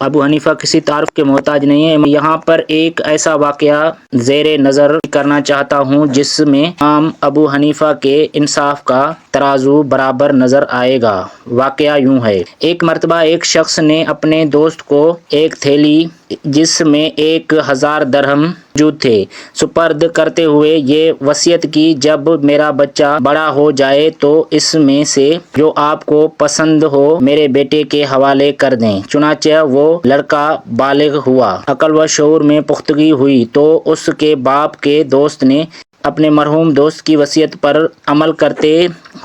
ابو حنیفہ کسی تعارف کے محتاج نہیں ہے۔ یہاں پر ایک ایسا واقعہ زیر نظر کرنا چاہتا ہوں جس میں امام ابو حنیفہ کے انصاف کا ترازو برابر نظر آئے گا۔ واقعہ یوں ہے، ایک مرتبہ ایک شخص نے اپنے دوست کو ایک تھیلی جس میں 1000 درہم موجود تھے سپرد کرتے ہوئے یہ وصیت کی، جب میرا بچہ بڑا ہو جائے تو اس میں سے جو آپ کو پسند ہو میرے بیٹے کے حوالے کر دیں۔ چنانچہ وہ لڑکا بالغ ہوا، عقل و شعور میں پختگی ہوئی تو اس کے باپ کے دوست نے اپنے مرحوم دوست کی وصیت پر عمل کرتے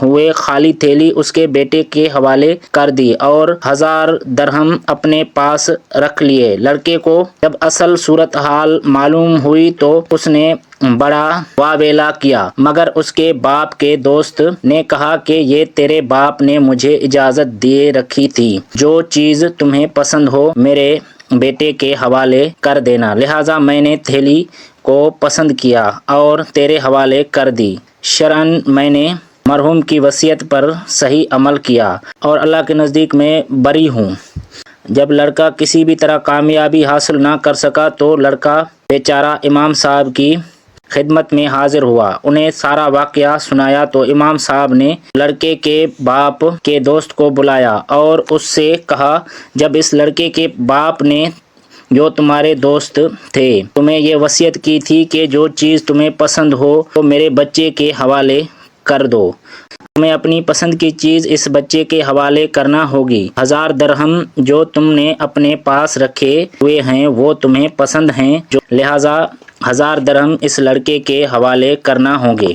ہوئے خالی تھیلی اس کے بیٹے کے حوالے کر دی اور 1000 درہم اپنے پاس رکھ لیے۔ لڑکے کو جب اصل صورتحال معلوم ہوئی تو اس نے بڑا واویلا کیا، مگر اس کے باپ کے دوست نے کہا کہ یہ تیرے باپ نے مجھے اجازت دیے رکھی تھی، جو چیز تمہیں پسند ہو میرے بیٹے کے حوالے کر دینا، لہٰذا میں نے تھیلی کو پسند کیا اور تیرے حوالے کر دی۔ شرعاً میں نے مرحوم کی وصیت پر صحیح عمل کیا اور اللہ کے نزدیک میں بری ہوں۔ جب لڑکا کسی بھی طرح کامیابی حاصل نہ کر سکا تو لڑکا بیچارہ امام صاحب کی خدمت میں حاضر ہوا، انہیں سارا واقعہ سنایا تو امام صاحب نے لڑکے کے باپ کے دوست کو بلایا اور اس سے کہا، جب اس لڑکے کے باپ نے جو تمہارے دوست تھے تمہیں یہ وصیت کی تھی کہ جو چیز تمہیں پسند ہو تو میرے بچے کے حوالے کر دو، تمہیں اپنی پسند کی چیز اس بچے کے حوالے کرنا ہوگی۔ 1000 درہم جو تم نے اپنے پاس رکھے ہوئے ہیں وہ تمہیں پسند ہیں، لہٰذا 1000 درہم اس لڑکے کے حوالے کرنا ہوں گے۔